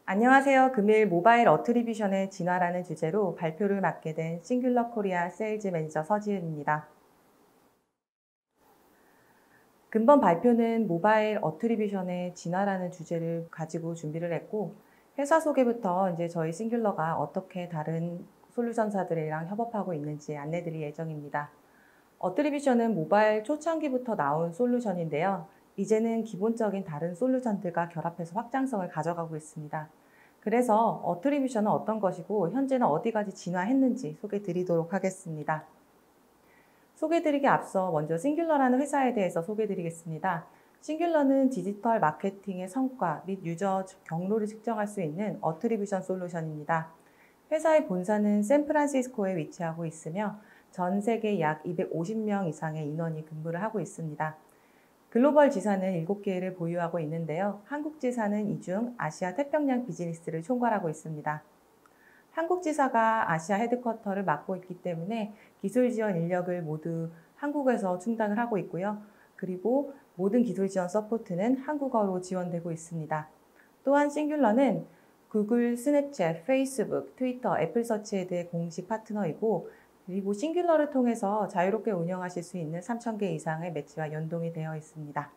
안녕하세요. 금일 모바일 어트리뷰션의 진화라는 주제로 발표를 맡게 된 싱귤러 코리아 세일즈 매니저 서지은입니다. 근본 발표는 모바일 어트리뷰션의 진화라는 주제를 가지고 준비를 했고, 회사 소개부터 이제 저희 싱귤러가 어떻게 다른 솔루션사들이랑 협업하고 있는지 안내드릴 예정입니다. 어트리뷰션은 모바일 초창기부터 나온 솔루션인데요. 이제는 기본적인 다른 솔루션들과 결합해서 확장성을 가져가고 있습니다. 그래서 어트리뷰션은 어떤 것이고 현재는 어디까지 진화했는지 소개해 드리도록 하겠습니다. 소개해 드리기 앞서 먼저 싱귤러라는 회사에 대해서 소개해 드리겠습니다. 싱귤러는 디지털 마케팅의 성과 및 유저 경로를 측정할 수 있는 어트리뷰션 솔루션입니다. 회사의 본사는 샌프란시스코에 위치하고 있으며 전 세계 약 250명 이상의 인원이 근무를 하고 있습니다. 글로벌 지사는 7개를 보유하고 있는데요. 한국 지사는 이 중 아시아 태평양 비즈니스를 총괄하고 있습니다. 한국 지사가 아시아 헤드쿼터를 맡고 있기 때문에 기술 지원 인력을 모두 한국에서 충당을 하고 있고요. 그리고 모든 기술 지원 서포트는 한국어로 지원되고 있습니다. 또한 싱귤러는 구글, 스냅챗, 페이스북, 트위터, 애플 서치에드의 공식 파트너이고, 그리고 싱귤러를 통해서 자유롭게 운영하실 수 있는 3,000개 이상의 매체와 연동이 되어 있습니다.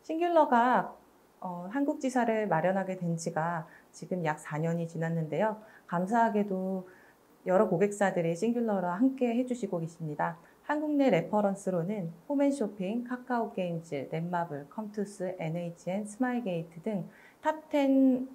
싱귤러가 한국 지사를 마련하게 된 지가 지금 약 4년이 지났는데요. 감사하게도 여러 고객사들이 싱귤러와 함께 해주시고 계십니다. 한국 내 레퍼런스로는 홈앤쇼핑, 카카오게임즈, 넷마블, 컴투스, NHN, 스마일게이트 등 탑 10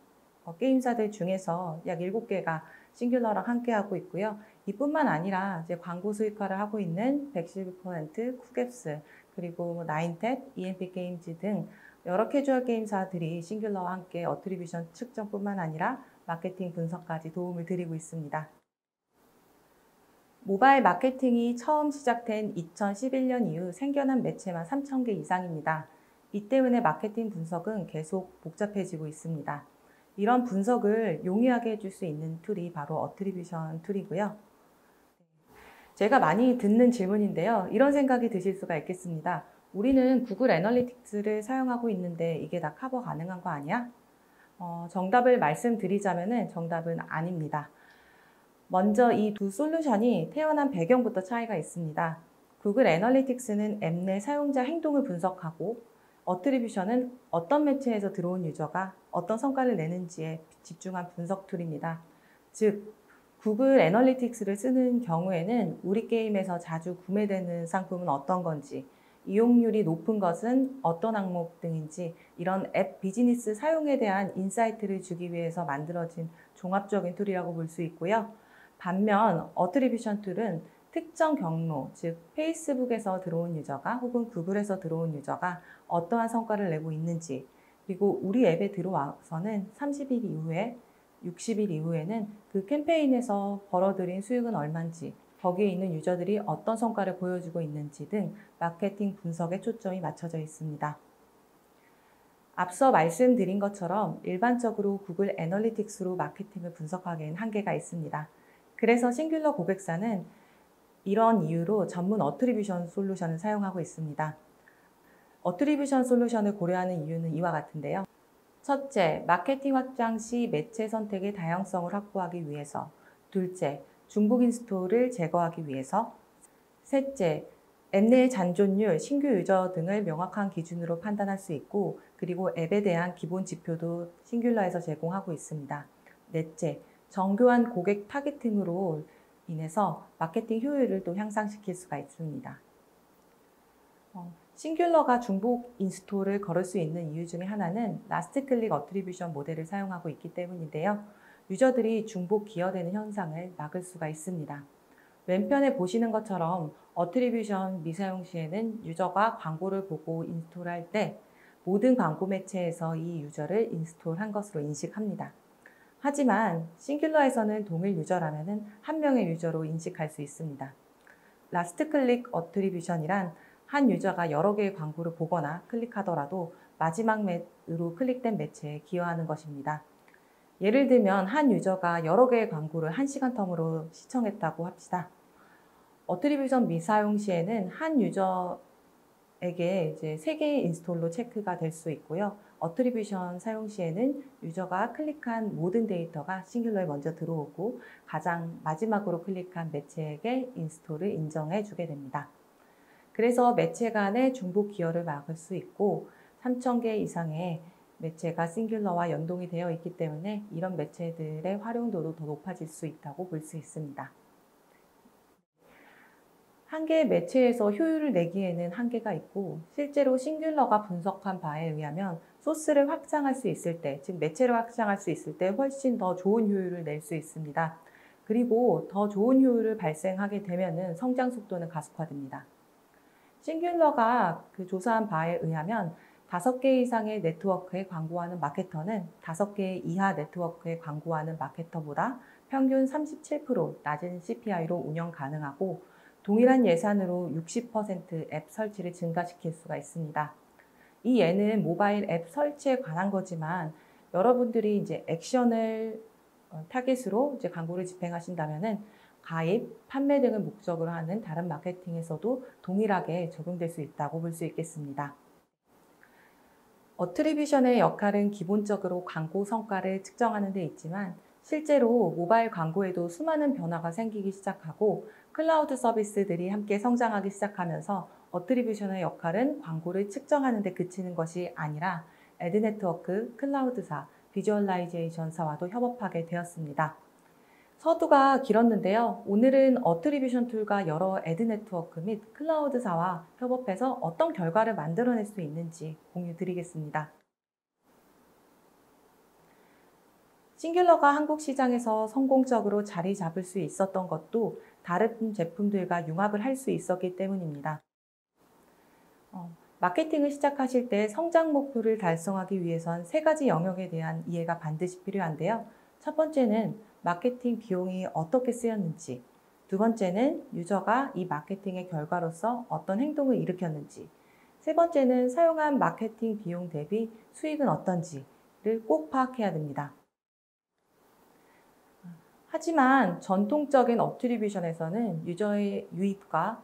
게임사들 중에서 약 7개가 싱귤러랑 함께하고 있고요. 이뿐만 아니라 이제 광고 수익화를 하고 있는 111%, 쿠갭스, 그리고 나인텟, EMP 게임즈 등 여러 캐주얼 게임사들이 싱귤러와 함께 어트리뷰션 측정뿐만 아니라 마케팅 분석까지 도움을 드리고 있습니다. 모바일 마케팅이 처음 시작된 2011년 이후 생겨난 매체만 3,000개 이상입니다. 이 때문에 마케팅 분석은 계속 복잡해지고 있습니다. 이런 분석을 용이하게 해줄 수 있는 툴이 바로 어트리뷰션 툴이고요. 제가 많이 듣는 질문인데요. 이런 생각이 드실 수가 있겠습니다. 우리는 구글 애널리틱스를 사용하고 있는데 이게 다 커버 가능한 거 아니야? 정답을 말씀드리자면 정답은 아닙니다. 먼저 이 두 솔루션이 태어난 배경부터 차이가 있습니다. 구글 애널리틱스는 앱 내 사용자 행동을 분석하고, 어트리뷰션은 어떤 매체에서 들어온 유저가 어떤 성과를 내는지에 집중한 분석 툴입니다. 즉, 구글 애널리틱스를 쓰는 경우에는 우리 게임에서 자주 구매되는 상품은 어떤 건지, 이용률이 높은 것은 어떤 항목 등인지, 이런 앱 비즈니스 사용에 대한 인사이트를 주기 위해서 만들어진 종합적인 툴이라고 볼 수 있고요. 반면 어트리뷰션 툴은 특정 경로, 즉 페이스북에서 들어온 유저가 혹은 구글에서 들어온 유저가 어떠한 성과를 내고 있는지, 그리고 우리 앱에 들어와서는 30일 이후에 60일 이후에는 그 캠페인에서 벌어들인 수익은 얼마인지, 거기에 있는 유저들이 어떤 성과를 보여주고 있는지 등 마케팅 분석에 초점이 맞춰져 있습니다. 앞서 말씀드린 것처럼 일반적으로 구글 애널리틱스로 마케팅을 분석하기에는 한계가 있습니다. 그래서 싱귤러 고객사는 이런 이유로 전문 어트리뷰션 솔루션을 사용하고 있습니다. 어트리뷰션 솔루션을 고려하는 이유는 이와 같은데요. 첫째, 마케팅 확장 시 매체 선택의 다양성을 확보하기 위해서. 둘째, 중복 인스톨을 제거하기 위해서. 셋째, 앱 내의 잔존율, 신규 유저 등을 명확한 기준으로 판단할 수 있고, 그리고 앱에 대한 기본 지표도 싱귤러에서 제공하고 있습니다. 넷째, 정교한 고객 타겟팅으로 인해서 마케팅 효율을 또 향상시킬 수가 있습니다. 싱귤러가 중복 인스톨을 걸을 수 있는 이유 중에 하나는 라스트 클릭 어트리뷰션 모델을 사용하고 있기 때문인데요. 유저들이 중복 기여되는 현상을 막을 수가 있습니다. 왼편에 보시는 것처럼 어트리뷰션 미사용 시에는 유저가 광고를 보고 인스톨할 때 모든 광고 매체에서 이 유저를 인스톨한 것으로 인식합니다. 하지만 싱귤러에서는 동일 유저라면 한 명의 유저로 인식할 수 있습니다. 라스트 클릭 어트리뷰션이란 한 유저가 여러 개의 광고를 보거나 클릭하더라도 마지막 으로 클릭된 매체에 기여하는 것입니다. 예를 들면 한 유저가 여러 개의 광고를 1시간 텀으로 시청했다고 합시다. 어트리뷰션 미사용 시에는 한 유저가 에게 이제 3개의 인스톨로 체크가 될 수 있고요. 어트리뷰션 사용 시에는 유저가 클릭한 모든 데이터가 싱귤러에 먼저 들어오고 가장 마지막으로 클릭한 매체에게 인스톨을 인정해 주게 됩니다. 그래서 매체 간의 중복 기여를 막을 수 있고 3,000개 이상의 매체가 싱귤러와 연동이 되어 있기 때문에 이런 매체들의 활용도도 더 높아질 수 있다고 볼 수 있습니다. 한 개의 매체에서 효율을 내기에는 한계가 있고 실제로 싱귤러가 분석한 바에 의하면 소스를 확장할 수 있을 때, 즉 매체를 확장할 수 있을 때 훨씬 더 좋은 효율을 낼 수 있습니다. 그리고 더 좋은 효율을 발생하게 되면은 성장 속도는 가속화됩니다. 싱귤러가 그 조사한 바에 의하면 5개 이상의 네트워크에 광고하는 마케터는 5개 이하 네트워크에 광고하는 마케터보다 평균 37% 낮은 CPI로 운영 가능하고 동일한 예산으로 60%앱 설치를 증가시킬 수가 있습니다. 이 예는 모바일 앱 설치에 관한 거지만 여러분들이 이제 액션을 타깃으로 이제 광고를 집행하신다면은 가입, 판매 등을 목적으로 하는 다른 마케팅에서도 동일하게 적용될 수 있다고 볼 수 있겠습니다. 어트리뷰션의 역할은 기본적으로 광고 성과를 측정하는 데 있지만 실제로 모바일 광고에도 수많은 변화가 생기기 시작하고 클라우드 서비스들이 함께 성장하기 시작하면서 어트리뷰션의 역할은 광고를 측정하는 데 그치는 것이 아니라 애드네트워크, 클라우드사, 비주얼라이제이션사와도 협업하게 되었습니다. 서두가 길었는데요. 오늘은 어트리뷰션 툴과 여러 애드네트워크 및 클라우드사와 협업해서 어떤 결과를 만들어낼 수 있는지 공유 드리겠습니다. 싱귤러가 한국 시장에서 성공적으로 자리 잡을 수 있었던 것도 다른 제품들과 융합을 할 수 있었기 때문입니다. 마케팅을 시작하실 때 성장 목표를 달성하기 위해선 3가지 영역에 대한 이해가 반드시 필요한데요. 첫 번째는 마케팅 비용이 어떻게 쓰였는지, 두 번째는 유저가 이 마케팅의 결과로서 어떤 행동을 일으켰는지, 세 번째는 사용한 마케팅 비용 대비 수익은 어떤지를 꼭 파악해야 됩니다. 하지만 전통적인 어트리뷰션에서는 유저의 유입과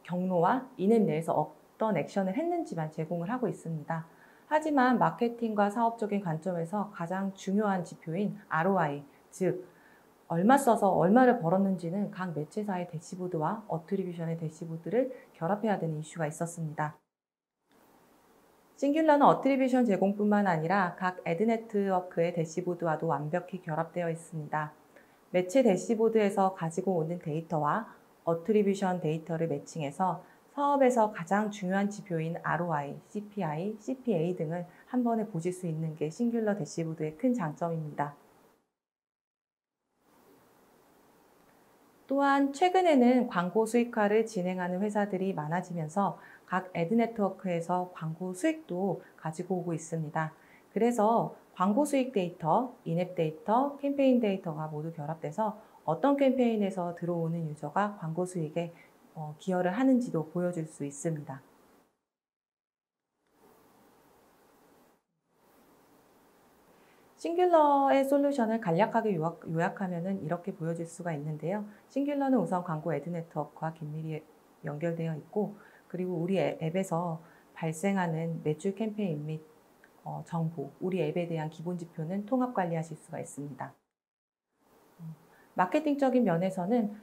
경로와 인앱 내에서 어떤 액션을 했는지만 제공을 하고 있습니다. 하지만 마케팅과 사업적인 관점에서 가장 중요한 지표인 ROI, 즉 얼마 써서 얼마를 벌었는지는 각 매체사의 대시보드와 어트리뷰션의 대시보드를 결합해야 되는 이슈가 있었습니다. 싱귤러는 어트리뷰션 제공뿐만 아니라 각 애드네트워크의 대시보드와도 완벽히 결합되어 있습니다. 매체 대시보드에서 가지고 오는 데이터와 어트리뷰션 데이터를 매칭해서 사업에서 가장 중요한 지표인 ROI, CPI, CPA 등을 한 번에 보실 수 있는 게 싱귤러 대시보드의 큰 장점입니다. 또한 최근에는 광고 수익화를 진행하는 회사들이 많아지면서 각 애드네트워크에서 광고 수익도 가지고 오고 있습니다. 그래서 광고 수익 데이터, 인앱 데이터, 캠페인 데이터가 모두 결합돼서 어떤 캠페인에서 들어오는 유저가 광고 수익에 기여를 하는지도 보여줄 수 있습니다. 싱귤러의 솔루션을 간략하게 요약하면 이렇게 보여질 수가 있는데요. 싱귤러는 우선 광고 애드네트워크와 긴밀히 연결되어 있고 그리고 우리 앱에서 발생하는 매출 캠페인 및 정보, 우리 앱에 대한 기본 지표는 통합 관리하실 수가 있습니다. 마케팅적인 면에서는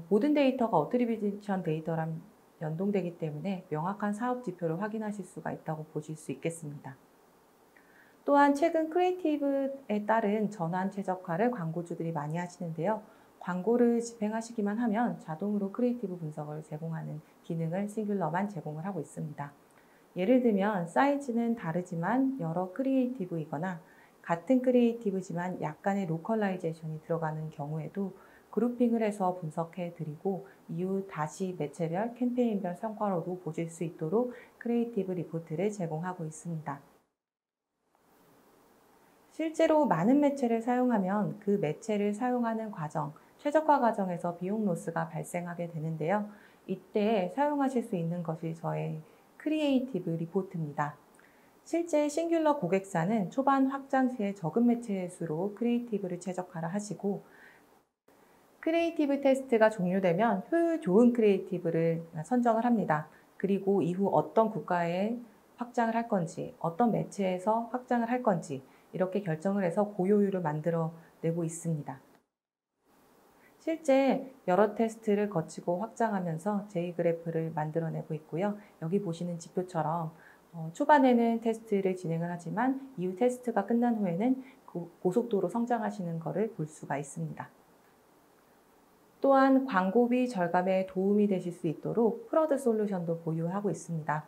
모든 데이터가 어트리뷰션 데이터랑 연동되기 때문에 명확한 사업 지표를 확인하실 수가 있다고 보실 수 있겠습니다. 또한 최근 크리에이티브에 따른 전환 최적화를 광고주들이 많이 하시는데요. 광고를 집행하시기만 하면 자동으로 크리에이티브 분석을 제공하는 기능을 싱귤러만 제공을 하고 있습니다. 예를 들면 사이즈는 다르지만 여러 크리에이티브이거나 같은 크리에이티브지만 약간의 로컬라이제이션이 들어가는 경우에도 그룹핑을 해서 분석해 드리고 이후 다시 매체별, 캠페인별 성과로도 보실 수 있도록 크리에이티브 리포트를 제공하고 있습니다. 실제로 많은 매체를 사용하면 그 매체를 사용하는 과정, 최적화 과정에서 비용 로스가 발생하게 되는데요. 이때 사용하실 수 있는 것이 저의 크리에이티브 리포트입니다. 실제 싱귤러 고객사는 초반 확장 시에 적은 매체 수로 크리에이티브를 최적화를 하시고 크리에이티브 테스트가 종료되면 효율 좋은 크리에이티브를 선정을 합니다. 그리고 이후 어떤 국가에 확장을 할 건지, 어떤 매체에서 확장을 할 건지 이렇게 결정을 해서 고요율을 만들어내고 있습니다. 실제 여러 테스트를 거치고 확장하면서 J-그래프를 만들어내고 있고요. 여기 보시는 지표처럼 초반에는 테스트를 진행을 하지만 이후 테스트가 끝난 후에는 고속도로 성장하시는 것을 볼 수가 있습니다. 또한 광고비 절감에 도움이 되실 수 있도록 프러드 솔루션도 보유하고 있습니다.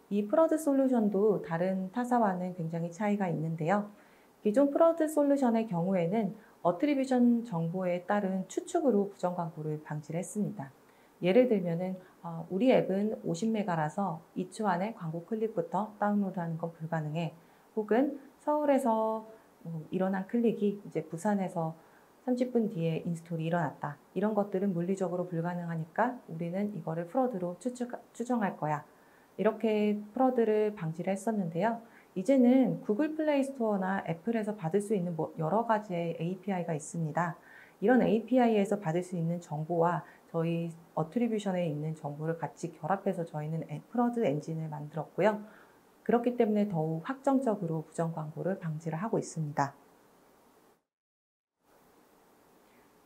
이 프러드 솔루션도 다른 타사와는 굉장히 차이가 있는데요. 기존 프러드 솔루션의 경우에는 어트리뷰션 정보에 따른 추측으로 부정 광고를 방지를 했습니다. 예를 들면은 우리 앱은 50메가라서 2초 안에 광고 클릭부터 다운로드하는 건 불가능해. 혹은 서울에서 일어난 클릭이 이제 부산에서 30분 뒤에 인스톨이 일어났다. 이런 것들은 물리적으로 불가능하니까 우리는 이거를 프로드로 추정할 거야. 이렇게 프로드를 방지를 했었는데요. 이제는 구글 플레이 스토어나 애플에서 받을 수 있는 여러 가지의 API가 있습니다. 이런 API에서 받을 수 있는 정보와 저희 어트리뷰션에 있는 정보를 같이 결합해서 저희는 프로드 엔진을 만들었고요. 그렇기 때문에 더욱 확정적으로 부정 광고를 방지를 하고 있습니다.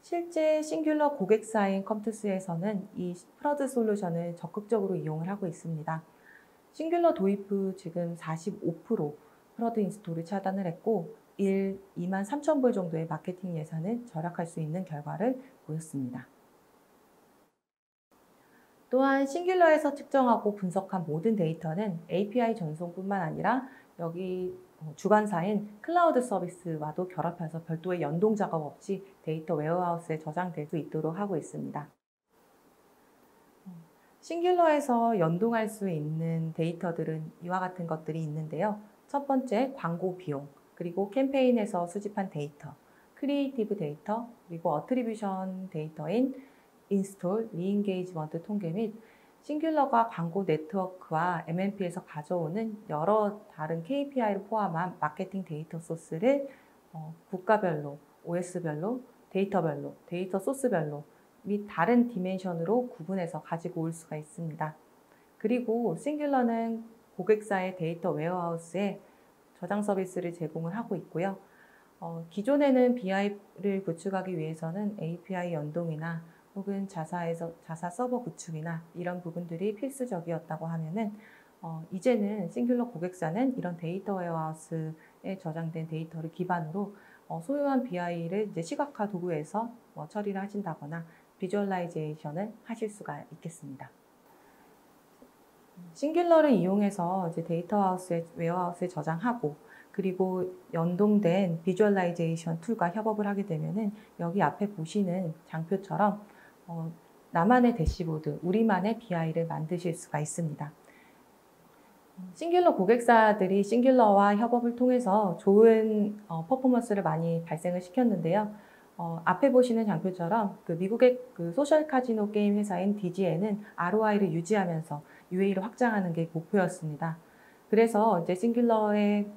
실제 싱귤러 고객사인 컴투스에서는 이 프러드 솔루션을 적극적으로 이용을 하고 있습니다. 싱귤러 도입 후 지금 45% 프러드 인스톨을 차단을 했고 23,000불 정도의 마케팅 예산을 절약할 수 있는 결과를 보였습니다. 또한 싱귤러에서 측정하고 분석한 모든 데이터는 API 전송뿐만 아니라 여기 주관사인 클라우드 서비스와도 결합해서 별도의 연동 작업 없이 데이터 웨어하우스에 저장될 수 있도록 하고 있습니다. 싱귤러에서 연동할 수 있는 데이터들은 이와 같은 것들이 있는데요. 첫 번째, 광고 비용, 그리고 캠페인에서 수집한 데이터, 크리에이티브 데이터, 그리고 어트리뷰션 데이터인 인스톨, 리인게이지먼트 통계 및 싱귤러가 광고 네트워크와 MMP에서 가져오는 여러 다른 KPI를 포함한 마케팅 데이터 소스를 국가별로, OS별로, 데이터별로, 데이터 소스별로 및 다른 디멘션으로 구분해서 가지고 올 수가 있습니다. 그리고 싱귤러는 고객사의 데이터 웨어하우스에 저장 서비스를 제공을 하고 있고요. 기존에는 BI를 구축하기 위해서는 API 연동이나 혹은 자사 서버 구축이나 이런 부분들이 필수적이었다고 하면은 이제는 싱귤러 고객사는 이런 데이터 웨어하우스에 저장된 데이터를 기반으로 소요한 BI를 이제 시각화 도구에서 처리를 하신다거나 비주얼라이제이션을 하실 수가 있겠습니다. 싱귤러를 이용해서 이제 데이터 웨어하우스에 저장하고 그리고 연동된 비주얼라이제이션 툴과 협업을 하게 되면은 여기 앞에 보시는 장표처럼 나만의 대시보드, 우리만의 BI를 만드실 수가 있습니다. 싱귤러 고객사들이 싱귤러와 협업을 통해서 좋은 퍼포먼스를 많이 발생을 시켰는데요. 앞에 보시는 장표처럼 미국의 소셜 카지노 게임 회사인 DGN은 ROI를 유지하면서 UA를 확장하는 게 목표였습니다. 그래서 이제 싱귤러의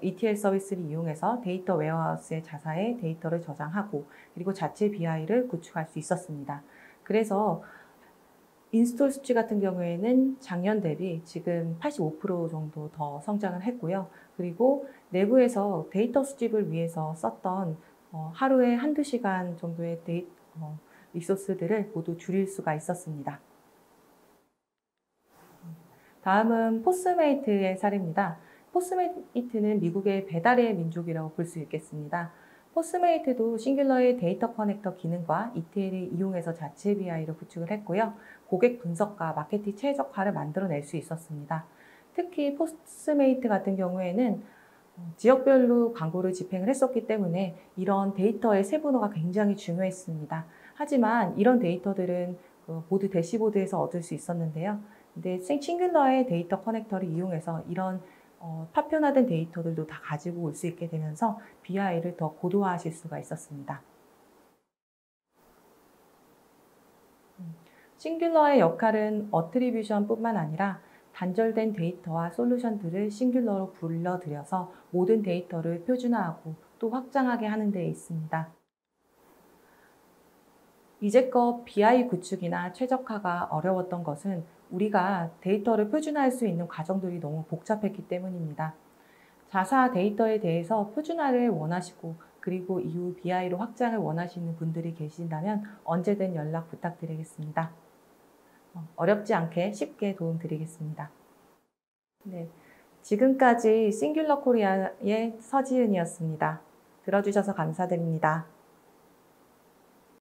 ETL 서비스를 이용해서 데이터 웨어하우스의 자사에 데이터를 저장하고 그리고 자체 BI를 구축할 수 있었습니다. 그래서 인스톨 수치 같은 경우에는 작년 대비 지금 85% 정도 더 성장을 했고요. 그리고 내부에서 데이터 수집을 위해서 썼던 하루에 한두 시간 정도의 리소스들을 모두 줄일 수가 있었습니다. 다음은 포스메이트의 사례입니다. 포스메이트는 미국의 배달의 민족이라고 볼 수 있겠습니다. 포스메이트도 싱귤러의 데이터 커넥터 기능과 ETL을 이용해서 자체 BI를 구축을 했고요. 고객 분석과 마케팅 최적화를 만들어낼 수 있었습니다. 특히 포스메이트 같은 경우에는 지역별로 광고를 집행을 했었기 때문에 이런 데이터의 세분화가 굉장히 중요했습니다. 하지만 이런 데이터들은 모두 대시보드에서 얻을 수 있었는데요. 근데 싱귤러의 데이터 커넥터를 이용해서 이런 파편화된 데이터들도 다 가지고 올 수 있게 되면서 BI를 더 고도화하실 수가 있었습니다. 싱귤러의 역할은 어트리뷰션뿐만 아니라 단절된 데이터와 솔루션들을 싱귤러로 불러들여서 모든 데이터를 표준화하고 또 확장하게 하는 데 있습니다. 이제껏 BI 구축이나 최적화가 어려웠던 것은 우리가 데이터를 표준화할 수 있는 과정들이 너무 복잡했기 때문입니다. 자사 데이터에 대해서 표준화를 원하시고 그리고 이후 BI로 확장을 원하시는 분들이 계신다면 언제든 연락 부탁드리겠습니다. 어렵지 않게 쉽게 도움드리겠습니다. 네, 지금까지 싱귤러 코리아의 서지은이었습니다. 들어주셔서 감사드립니다.